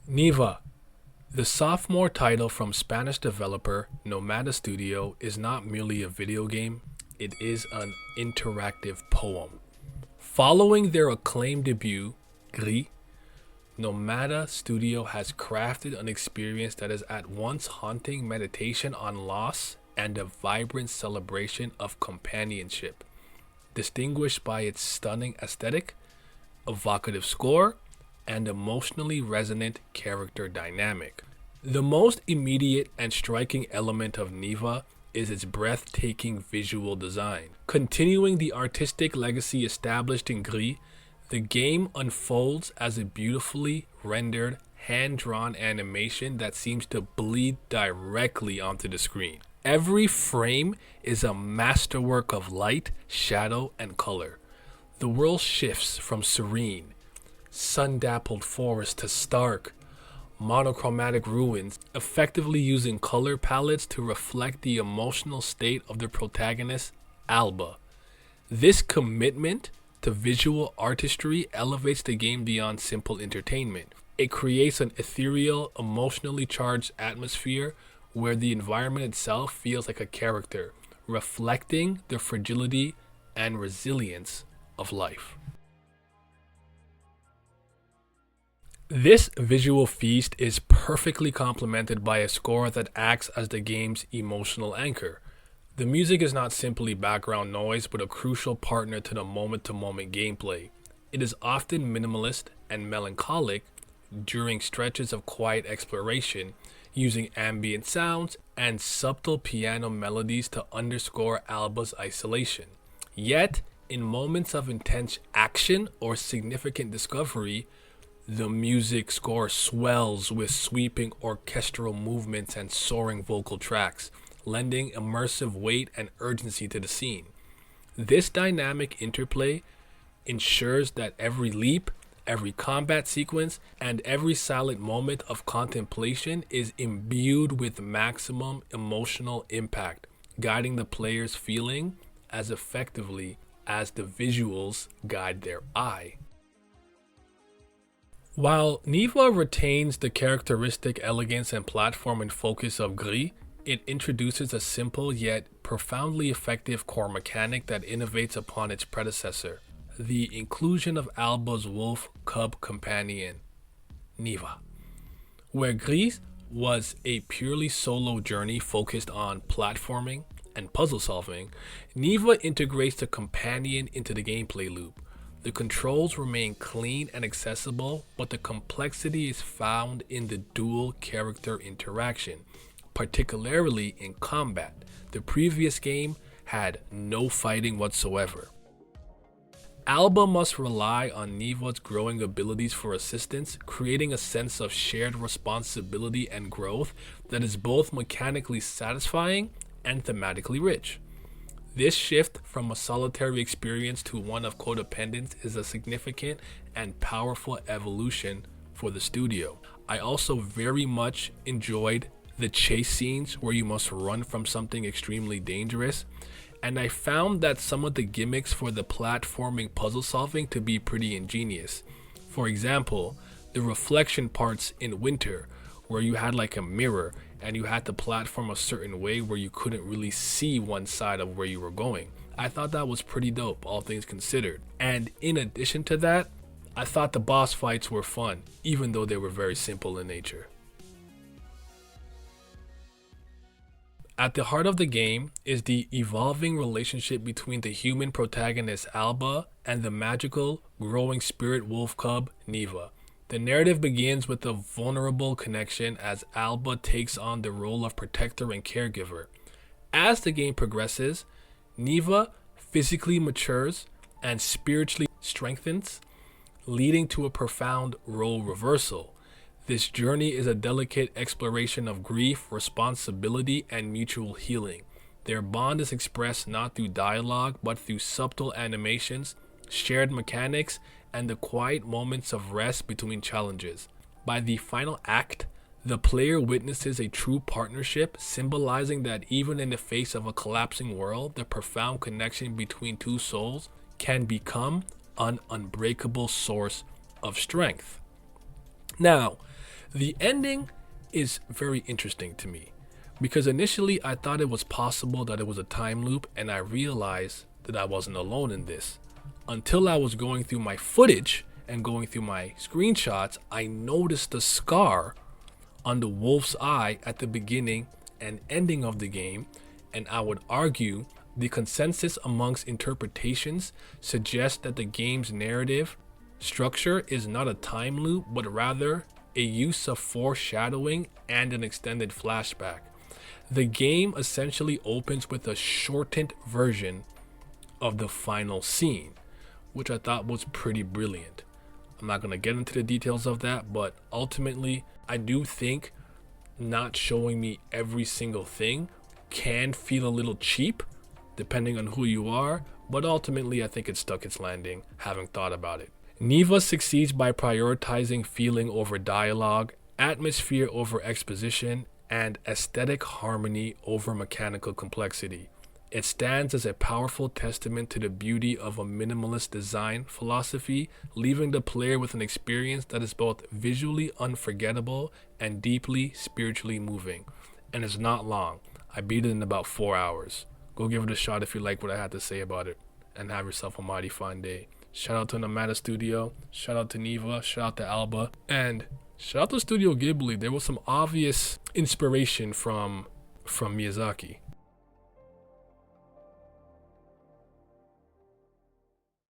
Neva, the sophomore title from Spanish developer Nomada Studio, is not merely a video game, it is an interactive poem. Following their acclaimed debut, Gris, Nomada Studio has crafted an experience that is at once haunting meditation on loss and a vibrant celebration of companionship, distinguished by its stunning aesthetic, evocative score, and emotionally resonant character dynamic. The most immediate and striking element of Neva is its breathtaking visual design. Continuing the artistic legacy established in Gris, the game unfolds as a beautifully rendered, hand-drawn animation that seems to bleed directly onto the screen. Every frame is a masterwork of light, shadow, and color. The world shifts from serene, sun-dappled forest to stark, monochromatic ruins, effectively using color palettes to reflect the emotional state of the protagonist, Alba. This commitment to visual artistry elevates the game beyond simple entertainment. It creates an ethereal, emotionally charged atmosphere where the environment itself feels like a character, reflecting the fragility and resilience of life. This visual feast is perfectly complemented by a score that acts as the game's emotional anchor. The music is not simply background noise, but a crucial partner to the moment-to-moment gameplay. It is often minimalist and melancholic during stretches of quiet exploration, using ambient sounds and subtle piano melodies to underscore Alba's isolation. Yet, in moments of intense action or significant discovery, the music score swells with sweeping orchestral movements and soaring vocal tracks, lending immersive weight and urgency to the scene. This dynamic interplay ensures that every leap, every combat sequence, and every silent moment of contemplation is imbued with maximum emotional impact, guiding the player's feeling as effectively as the visuals guide their eye. While Neva retains the characteristic elegance and platforming focus of Gris, it introduces a simple yet profoundly effective core mechanic that innovates upon its predecessor: the inclusion of Alba's wolf cub companion, Neva. Where Gris was a purely solo journey focused on platforming and puzzle solving, Neva integrates the companion into the gameplay loop. The controls remain clean and accessible, but the complexity is found in the dual character interaction, particularly in combat. The previous game had no fighting whatsoever. Alba must rely on Neva's growing abilities for assistance, creating a sense of shared responsibility and growth that is both mechanically satisfying and thematically rich. This shift from a solitary experience to one of codependence is a significant and powerful evolution for the studio. I also very much enjoyed the chase scenes where you must run from something extremely dangerous, and I found that some of the gimmicks for the platforming puzzle solving to be pretty ingenious. For example, the reflection parts in Winter, where you had like a mirror and you had to platform a certain way where you couldn't really see one side of where you were going. I thought that was pretty dope, all things considered. And in addition to that, I thought the boss fights were fun, even though they were very simple in nature. At the heart of the game is the evolving relationship between the human protagonist Alba and the magical, growing spirit wolf cub Neva. The narrative begins with a vulnerable connection as Alba takes on the role of protector and caregiver. As the game progresses, Neva physically matures and spiritually strengthens, leading to a profound role reversal. This journey is a delicate exploration of grief, responsibility, and mutual healing. Their bond is expressed not through dialogue, but through subtle animations, shared mechanics, and the quiet moments of rest between challenges. By the final act, the player witnesses a true partnership, symbolizing that even in the face of a collapsing world, the profound connection between two souls can become an unbreakable source of strength. Now, The ending is very interesting to me because initially I thought it was possible that it was a time loop, and I realized that I wasn't alone in this. Until I was going through my footage and going through my screenshots, I noticed the scar on the wolf's eye at the beginning and ending of the game, and I would argue the consensus amongst interpretations suggests that the game's narrative structure is not a time loop, but rather a use of foreshadowing and an extended flashback. The game essentially opens with a shortened version of the final scene, which I thought was pretty brilliant. I'm not going to get into the details of that, but ultimately, I do think not showing me every single thing can feel a little cheap, depending on who you are, but ultimately, I think it stuck its landing, having thought about it. Neva succeeds by prioritizing feeling over dialogue, atmosphere over exposition, and aesthetic harmony over mechanical complexity. It stands as a powerful testament to the beauty of a minimalist design philosophy, leaving the player with an experience that is both visually unforgettable and deeply spiritually moving. And it's not long. I beat it in about 4 hours. Go give it a shot if you like what I had to say about it, and have yourself a mighty fine day. Shout out to Nomada Studio, shout out to Neva, shout out to Alba, and shout out to Studio Ghibli. There was some obvious inspiration from Miyazaki.